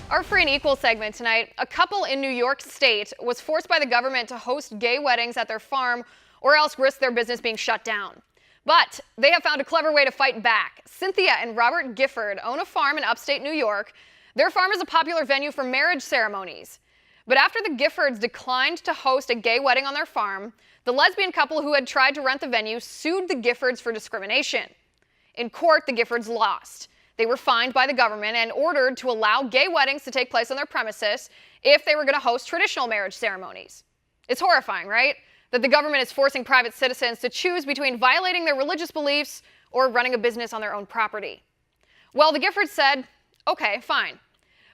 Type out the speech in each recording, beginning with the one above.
Our Free and Equal segment tonight, a couple in New York State was forced by the government to host gay weddings at their farm or else risk their business being shut down. But they have found a clever way to fight back. Cynthia and Robert Gifford own a farm in upstate New York. Their farm is a popular venue for marriage ceremonies. But after the Giffords declined to host a gay wedding on their farm, the lesbian couple who had tried to rent the venue sued the Giffords for discrimination. In court, the Giffords lost. They were fined by the government and ordered to allow gay weddings to take place on their premises if they were going to host traditional marriage ceremonies. It's horrifying, right? That the government is forcing private citizens to choose between violating their religious beliefs or running a business on their own property. Well, the Giffords said, okay, fine.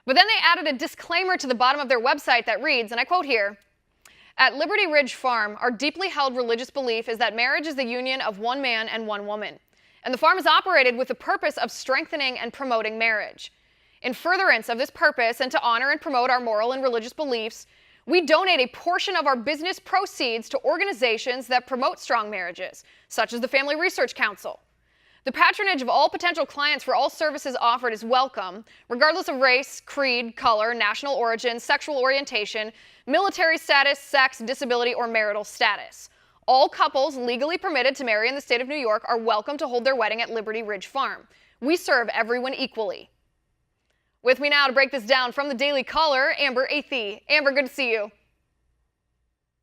But then they added a disclaimer to the bottom of their website that reads, and I quote here, "At Liberty Ridge Farm, our deeply held religious belief is that marriage is the union of one man and one woman. And the farm is operated with the purpose of strengthening and promoting marriage. In furtherance of this purpose and to honor and promote our moral and religious beliefs, we donate a portion of our business proceeds to organizations that promote strong marriages, such as the Family Research Council. The patronage of all potential clients for all services offered is welcome, regardless of race, creed, color, national origin, sexual orientation, military status, sex, disability, or marital status. All couples legally permitted to marry in the state of New York are welcome to hold their wedding at Liberty Ridge Farm. We serve everyone equally." With me now to break this down from the Daily Caller, Amber Athey. Amber, good to see you.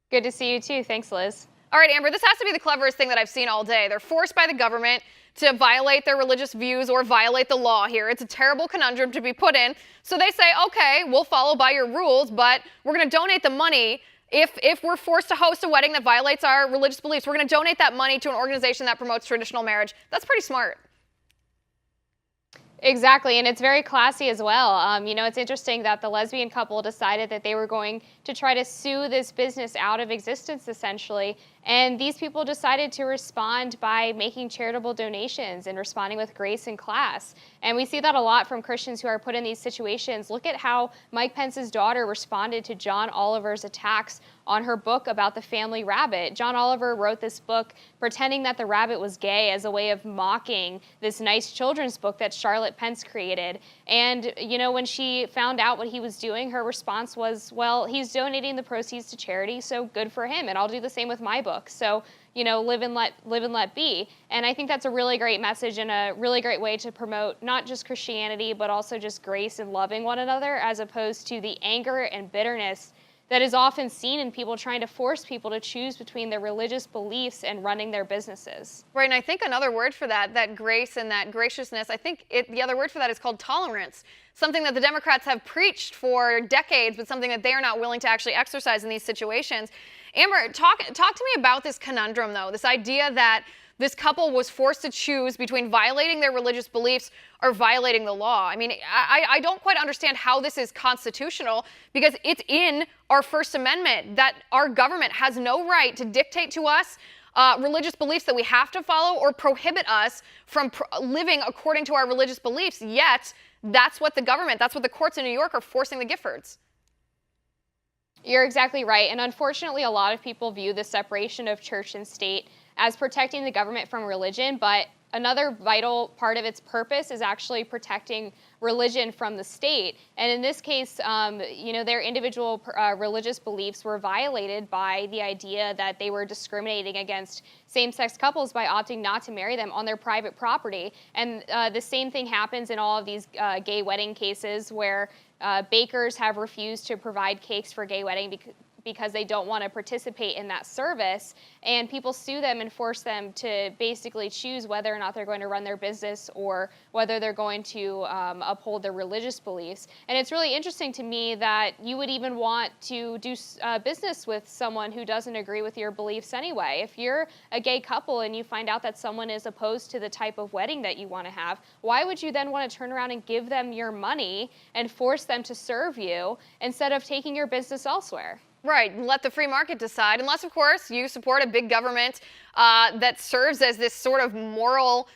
Good to see you too. Thanks, Liz. All right, Amber, this has to be the cleverest thing that I've seen all day. They're forced by the government to violate their religious views or violate the law here. It's a terrible conundrum to be put in. So they say, okay, we'll follow by your rules, but we're going to donate the money. If we're forced to host a wedding that violates our religious beliefs, we're going to donate that money to an organization that promotes traditional marriage. That's pretty smart. Exactly, and it's very classy as well. It's interesting that the lesbian couple decided that they were going to try to sue this business out of existence, essentially. And these people decided to respond by making charitable donations and responding with grace and class. And we see that a lot from Christians who are put in these situations. Look at how Mike Pence's daughter responded to John Oliver's attacks on her book about the family rabbit. John Oliver wrote this book pretending that the rabbit was gay as a way of mocking this nice children's book that Charlotte Pence created. And, when she found out what he was doing, her response was, well, he's donating the proceeds to charity, so good for him, and I'll do the same with my book. So, live and let be. And I think that's a really great message and a really great way to promote not just Christianity, but also just grace and loving one another, as opposed to the anger and bitterness that is often seen in people trying to force people to choose between their religious beliefs and running their businesses. Right, and I think another word for that grace and that graciousness, the other word for that is called tolerance. Something that the Democrats have preached for decades, but something that they are not willing to actually exercise in these situations. Amber, talk to me about this conundrum, though, this idea that this couple was forced to choose between violating their religious beliefs or violating the law. I mean, I don't quite understand how this is constitutional, because it's in our First Amendment that our government has no right to dictate to us religious beliefs that we have to follow or prohibit us from living according to our religious beliefs. Yet, that's what the courts in New York are forcing the Giffords. You're exactly right. And unfortunately, a lot of people view the separation of church and state as protecting the government from religion, but another vital part of its purpose is actually protecting religion from the state. And in this case, their individual religious beliefs were violated by the idea that they were discriminating against same-sex couples by opting not to marry them on their private property. And the same thing happens in all of these gay wedding cases where bakers have refused to provide cakes for gay wedding because they don't want to participate in that service, and people sue them and force them to basically choose whether or not they're going to run their business or whether they're going to uphold their religious beliefs. And it's really interesting to me that you would even want to do business with someone who doesn't agree with your beliefs anyway. If you're a gay couple and you find out that someone is opposed to the type of wedding that you want to have, why would you then want to turn around and give them your money and force them to serve you instead of taking your business elsewhere? Right, let the free market decide, unless, of course, you support a big government that serves as this sort of moral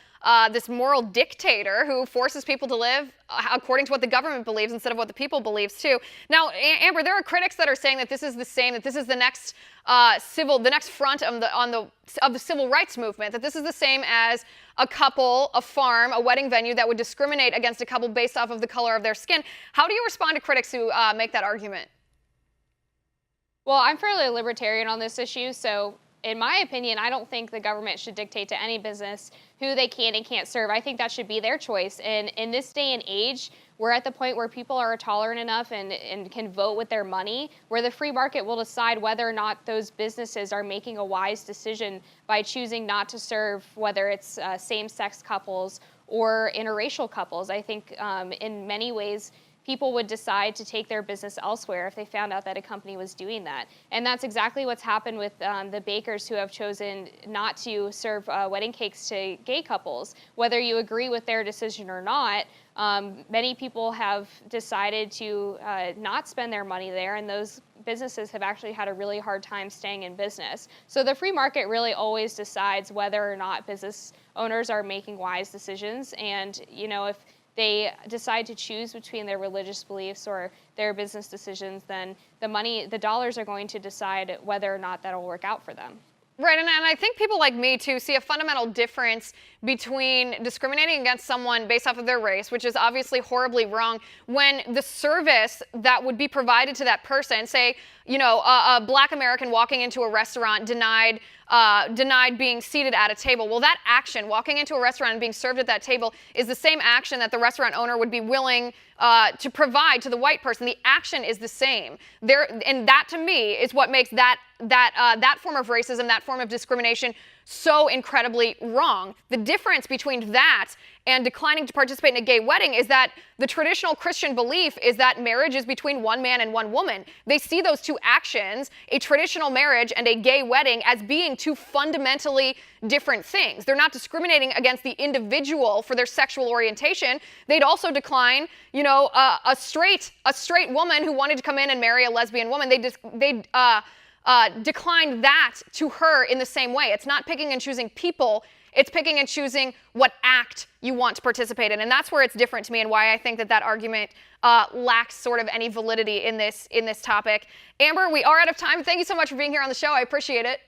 this moral dictator who forces people to live according to what the government believes instead of what the people believes too. Now, Amber, there are critics that are saying that this is the same, that this is the next the next front of the civil rights movement, that this is the same as a couple, a farm, a wedding venue that would discriminate against a couple based off of the color of their skin. How do you respond to critics who make that argument? Well, I'm fairly libertarian on this issue, so in my opinion, I don't think the government should dictate to any business who they can and can't serve. I think that should be their choice. And in this day and age, we're at the point where people are tolerant enough and can vote with their money, where the free market will decide whether or not those businesses are making a wise decision by choosing not to serve, whether it's same-sex couples or interracial couples. I think in many ways, people would decide to take their business elsewhere if they found out that a company was doing that. And that's exactly what's happened with the bakers who have chosen not to serve wedding cakes to gay couples. Whether you agree with their decision or not, many people have decided to not spend their money there, and those businesses have actually had a really hard time staying in business. So the free market really always decides whether or not business owners are making wise decisions. And, you know, if they decide to choose between their religious beliefs or their business decisions, then the dollars are going to decide whether or not that'll work out for them. Right, and I think people like me, too, see a fundamental difference between discriminating against someone based off of their race, which is obviously horribly wrong, when the service that would be provided to that person, say, you know, a Black American walking into a restaurant denied being seated at a table. Well, that action, walking into a restaurant and being served at that table, is the same action that the restaurant owner would be willing to provide to the white person. The action is the same. And that, to me, is what makes that form of racism, that form of discrimination, so incredibly wrong. The difference between that and declining to participate in a gay wedding is that the traditional Christian belief is that marriage is between one man and one woman. They see those two actions, a traditional marriage and a gay wedding, as being two fundamentally different things. They're not discriminating against the individual for their sexual orientation. They'd also decline, you know, a straight woman who wanted to come in and marry a lesbian woman. They'd decline that to her in the same way. It's not picking and choosing people. It's picking and choosing what act you want to participate in. And that's where it's different to me and why I think that argument lacks sort of any validity in this topic. Amber, we are out of time. Thank you so much for being here on the show. I appreciate it.